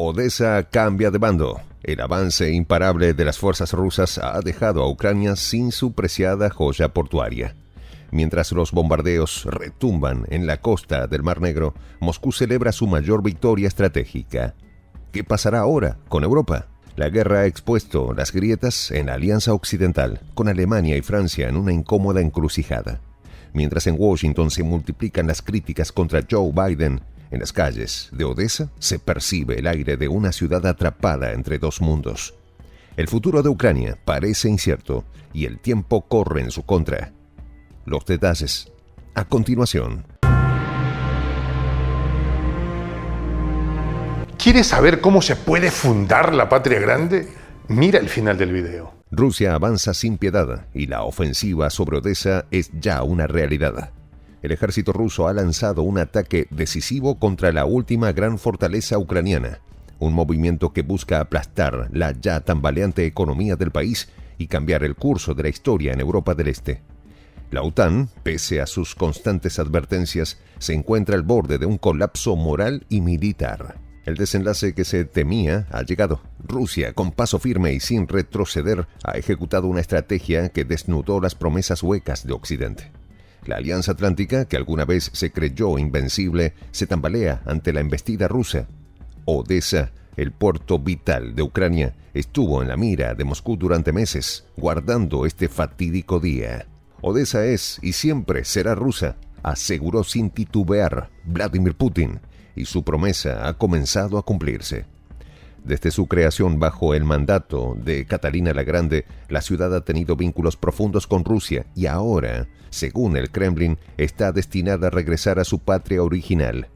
Odesa cambia de bando. El avance imparable de las fuerzas rusas ha dejado a Ucrania sin su preciada joya portuaria. Mientras los bombardeos retumban en la costa del Mar Negro, Moscú celebra su mayor victoria estratégica. ¿Qué pasará ahora con Europa? La guerra ha expuesto las grietas en la alianza occidental, con Alemania y Francia en una incómoda encrucijada. Mientras en Washington se multiplican las críticas contra Joe Biden, en las calles de Odesa se percibe el aire de una ciudad atrapada entre dos mundos. El futuro de Ucrania parece incierto y el tiempo corre en su contra. Los detalles a continuación. ¿Quieres saber cómo se puede fundar la patria grande? Mira el final del video. Rusia avanza sin piedad y la ofensiva sobre Odesa es ya una realidad. El ejército ruso ha lanzado un ataque decisivo contra la última gran fortaleza ucraniana, un movimiento que busca aplastar la ya tambaleante economía del país y cambiar el curso de la historia en Europa del Este. La OTAN, pese a sus constantes advertencias, se encuentra al borde de un colapso moral y militar. El desenlace que se temía ha llegado. Rusia, con paso firme y sin retroceder, ha ejecutado una estrategia que desnudó las promesas huecas de Occidente. La Alianza Atlántica, que alguna vez se creyó invencible, se tambalea ante la embestida rusa. Odesa, el puerto vital de Ucrania, estuvo en la mira de Moscú durante meses, guardando este fatídico día. Odesa es y siempre será rusa, aseguró sin titubear Vladimir Putin, y su promesa ha comenzado a cumplirse. Desde su creación bajo el mandato de Catalina la Grande, la ciudad ha tenido vínculos profundos con Rusia y ahora, según el Kremlin, está destinada a regresar a su patria original.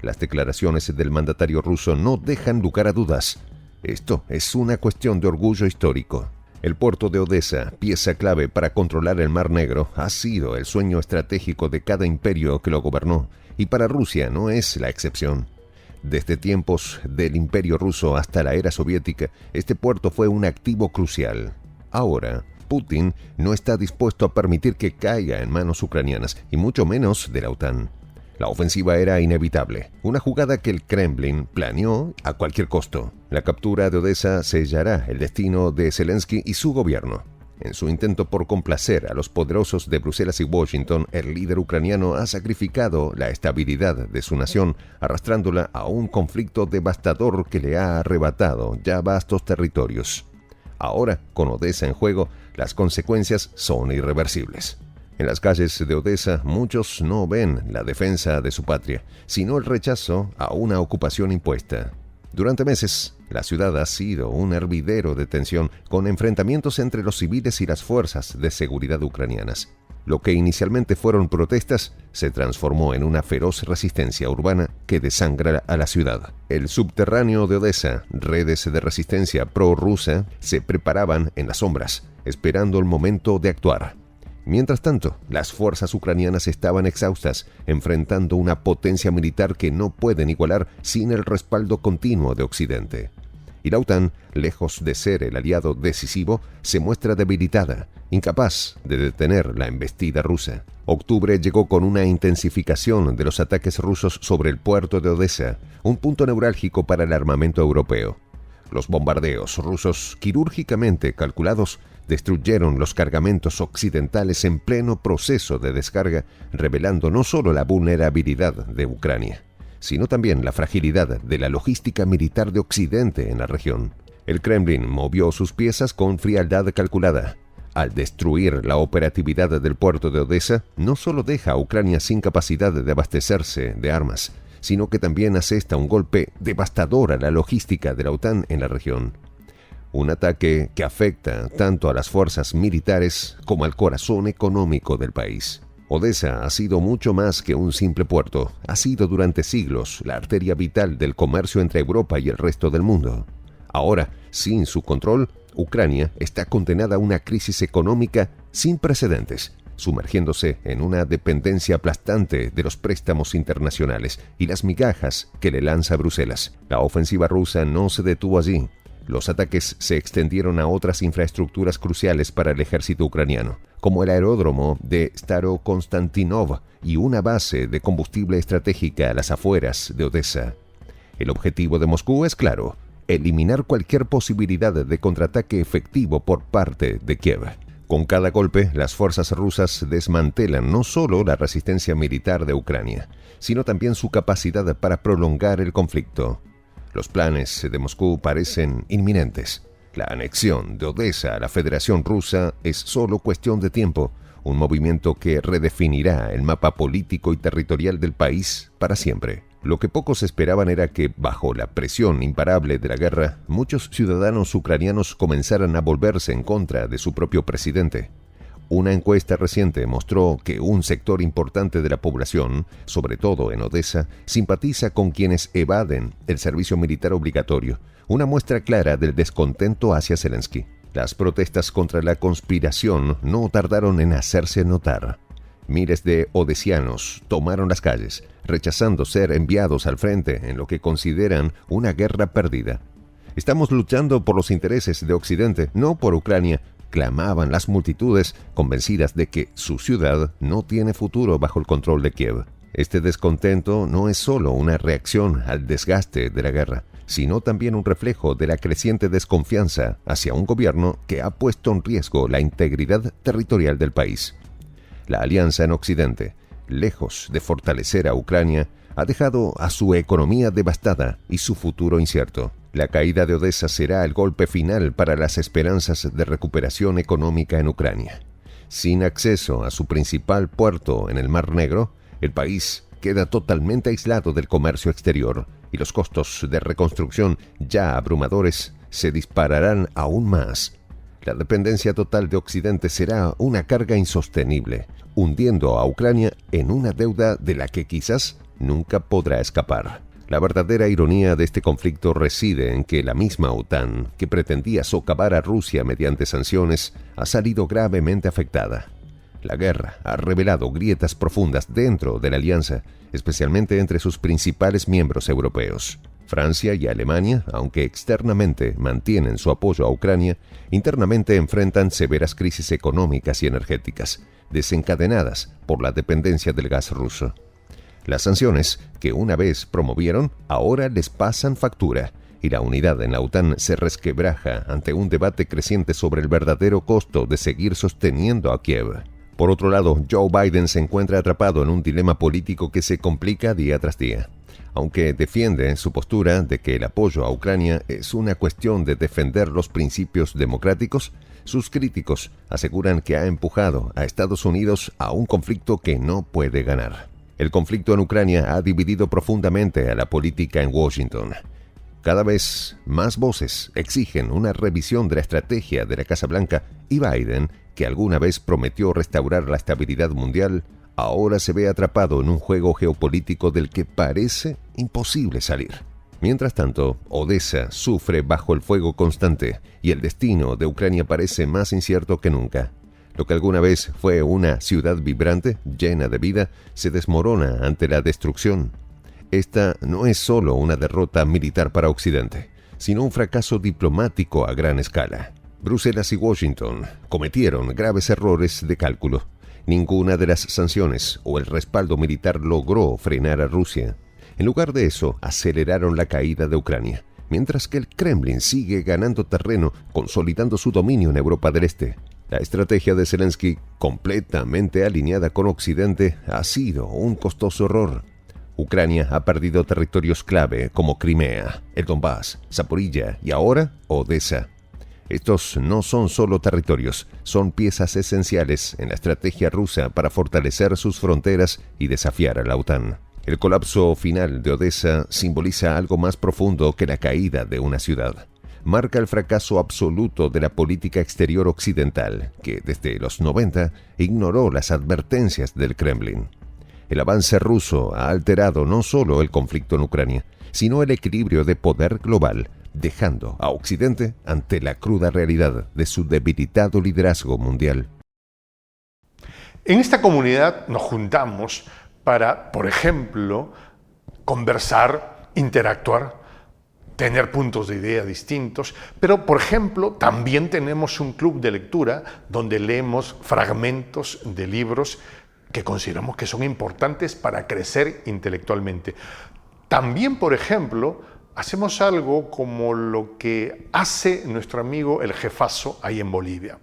Las declaraciones del mandatario ruso no dejan lugar a dudas. Esto es una cuestión de orgullo histórico. El puerto de Odesa, pieza clave para controlar el Mar Negro, ha sido el sueño estratégico de cada imperio que lo gobernó, y para Rusia no es la excepción. Desde tiempos del Imperio Ruso hasta la era soviética, este puerto fue un activo crucial. Ahora, Putin no está dispuesto a permitir que caiga en manos ucranianas, y mucho menos de la OTAN. La ofensiva era inevitable, una jugada que el Kremlin planeó a cualquier costo. La captura de Odesa sellará el destino de Zelensky y su gobierno. En su intento por complacer a los poderosos de Bruselas y Washington, el líder ucraniano ha sacrificado la estabilidad de su nación, arrastrándola a un conflicto devastador que le ha arrebatado ya vastos territorios. Ahora, con Odesa en juego, las consecuencias son irreversibles. En las calles de Odesa, muchos no ven la defensa de su patria, sino el rechazo a una ocupación impuesta. Durante meses, la ciudad ha sido un hervidero de tensión, con enfrentamientos entre los civiles y las fuerzas de seguridad ucranianas. Lo que inicialmente fueron protestas se transformó en una feroz resistencia urbana que desangra a la ciudad. El subterráneo de Odesa, redes de resistencia prorrusa, se preparaban en las sombras, esperando el momento de actuar. Mientras tanto, las fuerzas ucranianas estaban exhaustas, enfrentando una potencia militar que no pueden igualar sin el respaldo continuo de Occidente. Y la OTAN, lejos de ser el aliado decisivo, se muestra debilitada, incapaz de detener la embestida rusa. Octubre llegó con una intensificación de los ataques rusos sobre el puerto de Odesa, un punto neurálgico para el armamento europeo. Los bombardeos rusos, quirúrgicamente calculados, destruyeron los cargamentos occidentales en pleno proceso de descarga, revelando no solo la vulnerabilidad de Ucrania, sino también la fragilidad de la logística militar de Occidente en la región. El Kremlin movió sus piezas con frialdad calculada. Al destruir la operatividad del puerto de Odesa, no solo deja a Ucrania sin capacidad de abastecerse de armas, sino que también asesta un golpe devastador a la logística de la OTAN en la región. Un ataque que afecta tanto a las fuerzas militares como al corazón económico del país. Odesa ha sido mucho más que un simple puerto. Ha sido durante siglos la arteria vital del comercio entre Europa y el resto del mundo. Ahora, sin su control, Ucrania está condenada a una crisis económica sin precedentes, sumergiéndose en una dependencia aplastante de los préstamos internacionales y las migajas que le lanza Bruselas. La ofensiva rusa no se detuvo allí. Los ataques se extendieron a otras infraestructuras cruciales para el ejército ucraniano, como el aeródromo de Starokonstantinov y una base de combustible estratégica a las afueras de Odesa. El objetivo de Moscú es claro: eliminar cualquier posibilidad de contraataque efectivo por parte de Kiev. Con cada golpe, las fuerzas rusas desmantelan no solo la resistencia militar de Ucrania, sino también su capacidad para prolongar el conflicto. Los planes de Moscú parecen inminentes. La anexión de Odesa a la Federación Rusa es solo cuestión de tiempo, un movimiento que redefinirá el mapa político y territorial del país para siempre. Lo que pocos esperaban era que, bajo la presión imparable de la guerra, muchos ciudadanos ucranianos comenzaran a volverse en contra de su propio presidente. Una encuesta reciente mostró que un sector importante de la población, sobre todo en Odesa, simpatiza con quienes evaden el servicio militar obligatorio, una muestra clara del descontento hacia Zelensky. Las protestas contra la conspiración no tardaron en hacerse notar. Miles de odesianos tomaron las calles, rechazando ser enviados al frente en lo que consideran una guerra perdida. «Estamos luchando por los intereses de Occidente, no por Ucrania», clamaban las multitudes, convencidas de que su ciudad no tiene futuro bajo el control de Kiev. Este descontento no es solo una reacción al desgaste de la guerra, sino también un reflejo de la creciente desconfianza hacia un gobierno que ha puesto en riesgo la integridad territorial del país. La alianza en Occidente, lejos de fortalecer a Ucrania, ha dejado a su economía devastada y su futuro incierto. La caída de Odesa será el golpe final para las esperanzas de recuperación económica en Ucrania. Sin acceso a su principal puerto en el Mar Negro, el país queda totalmente aislado del comercio exterior y los costos de reconstrucción, ya abrumadores, se dispararán aún más. La dependencia total de Occidente será una carga insostenible, hundiendo a Ucrania en una deuda de la que quizás nunca podrá escapar. La verdadera ironía de este conflicto reside en que la misma OTAN, que pretendía socavar a Rusia mediante sanciones, ha salido gravemente afectada. La guerra ha revelado grietas profundas dentro de la alianza, especialmente entre sus principales miembros europeos. Francia y Alemania, aunque externamente mantienen su apoyo a Ucrania, internamente enfrentan severas crisis económicas y energéticas, desencadenadas por la dependencia del gas ruso. Las sanciones, que una vez promovieron, ahora les pasan factura, y la unidad en la OTAN se resquebraja ante un debate creciente sobre el verdadero costo de seguir sosteniendo a Kiev. Por otro lado, Joe Biden se encuentra atrapado en un dilema político que se complica día tras día. Aunque defiende su postura de que el apoyo a Ucrania es una cuestión de defender los principios democráticos, sus críticos aseguran que ha empujado a Estados Unidos a un conflicto que no puede ganar. El conflicto en Ucrania ha dividido profundamente a la política en Washington. Cada vez más voces exigen una revisión de la estrategia de la Casa Blanca, y Biden, que alguna vez prometió restaurar la estabilidad mundial, ahora se ve atrapado en un juego geopolítico del que parece imposible salir. Mientras tanto, Odesa sufre bajo el fuego constante y el destino de Ucrania parece más incierto que nunca. Lo que alguna vez fue una ciudad vibrante, llena de vida, se desmorona ante la destrucción. Esta no es solo una derrota militar para Occidente, sino un fracaso diplomático a gran escala. Bruselas y Washington cometieron graves errores de cálculo. Ninguna de las sanciones o el respaldo militar logró frenar a Rusia. En lugar de eso, aceleraron la caída de Ucrania, mientras que el Kremlin sigue ganando terreno, consolidando su dominio en Europa del Este. La estrategia de Zelensky, completamente alineada con Occidente, ha sido un costoso error. Ucrania ha perdido territorios clave como Crimea, el Donbass, Zaporilla y ahora Odesa. Estos no son solo territorios, son piezas esenciales en la estrategia rusa para fortalecer sus fronteras y desafiar a la OTAN. El colapso final de Odesa simboliza algo más profundo que la caída de una ciudad. Marca el fracaso absoluto de la política exterior occidental, que desde los 90 ignoró las advertencias del Kremlin. El avance ruso ha alterado no solo el conflicto en Ucrania, sino el equilibrio de poder global, dejando a Occidente ante la cruda realidad de su debilitado liderazgo mundial. En esta comunidad nos juntamos para, por ejemplo, conversar, interactuar, tener puntos de idea distintos, pero, por ejemplo, también tenemos un club de lectura donde leemos fragmentos de libros que consideramos que son importantes para crecer intelectualmente. También, por ejemplo, hacemos algo como lo que hace nuestro amigo el jefazo ahí en Bolivia.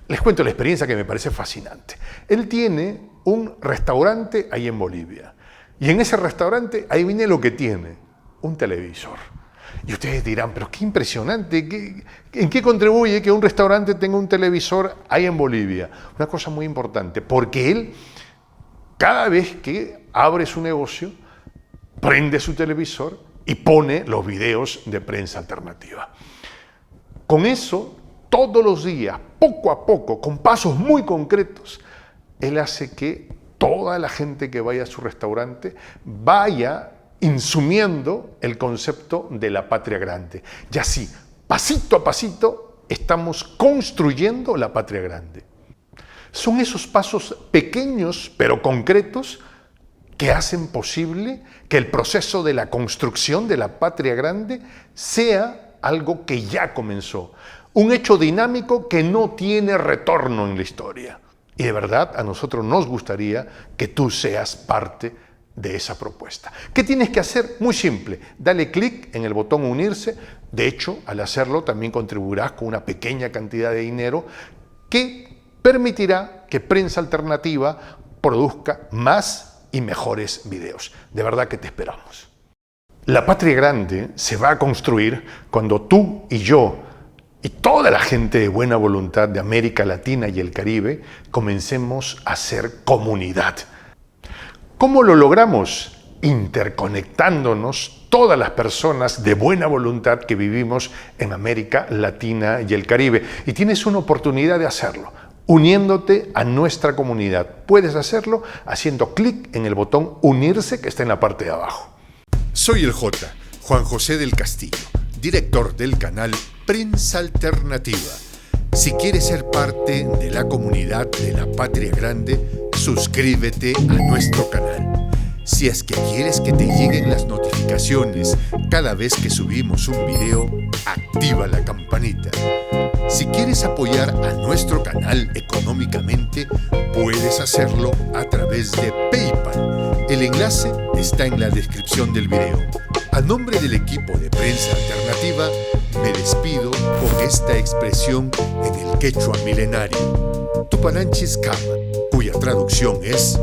Les cuento la experiencia que me parece fascinante. Él tiene un restaurante ahí en Bolivia. Y en ese restaurante, ahí viene lo que tiene, un televisor. Y ustedes dirán, pero qué impresionante, ¿en qué contribuye que un restaurante tenga un televisor ahí en Bolivia? Una cosa muy importante, porque él, cada vez que abre su negocio, prende su televisor y pone los videos de Prensa Alternativa. Con eso, todos los días, poco a poco, con pasos muy concretos, él hace que toda la gente que vaya a su restaurante vaya insumiendo el concepto de la patria grande. Y así, pasito a pasito, estamos construyendo la patria grande. Son esos pasos pequeños pero concretos que hacen posible que el proceso de la construcción de la patria grande sea algo que ya comenzó. Un hecho dinámico que no tiene retorno en la historia. Y de verdad, a nosotros nos gustaría que tú seas parte de esa propuesta. ¿Qué tienes que hacer? Muy simple. Dale clic en el botón unirse. De hecho, al hacerlo también contribuirás con una pequeña cantidad de dinero que permitirá que Prensa Alternativa produzca más y mejores videos. De verdad que te esperamos. La patria grande se va a construir cuando tú y yo y toda la gente de buena voluntad de América Latina y el Caribe comencemos a ser comunidad. ¿Cómo lo logramos? Interconectándonos todas las personas de buena voluntad que vivimos en América Latina y el Caribe. Y tienes una oportunidad de hacerlo, uniéndote a nuestra comunidad. Puedes hacerlo haciendo clic en el botón unirse que está en la parte de abajo. Soy el J, Juan José del Castillo, director del canal Prensa Alternativa. Si quieres ser parte de la comunidad de la Patria Grande, suscríbete a nuestro canal. Si es que quieres que te lleguen las notificaciones cada vez que subimos un video, activa la campanita. Si quieres apoyar a nuestro canal económicamente, puedes hacerlo a través de PayPal. El enlace está en la descripción del video. A nombre del equipo de Prensa Alternativa, me despido con esta expresión en el quechua milenario, Tupananchis Kama, cuya traducción es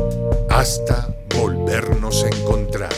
hasta volvernos a encontrar.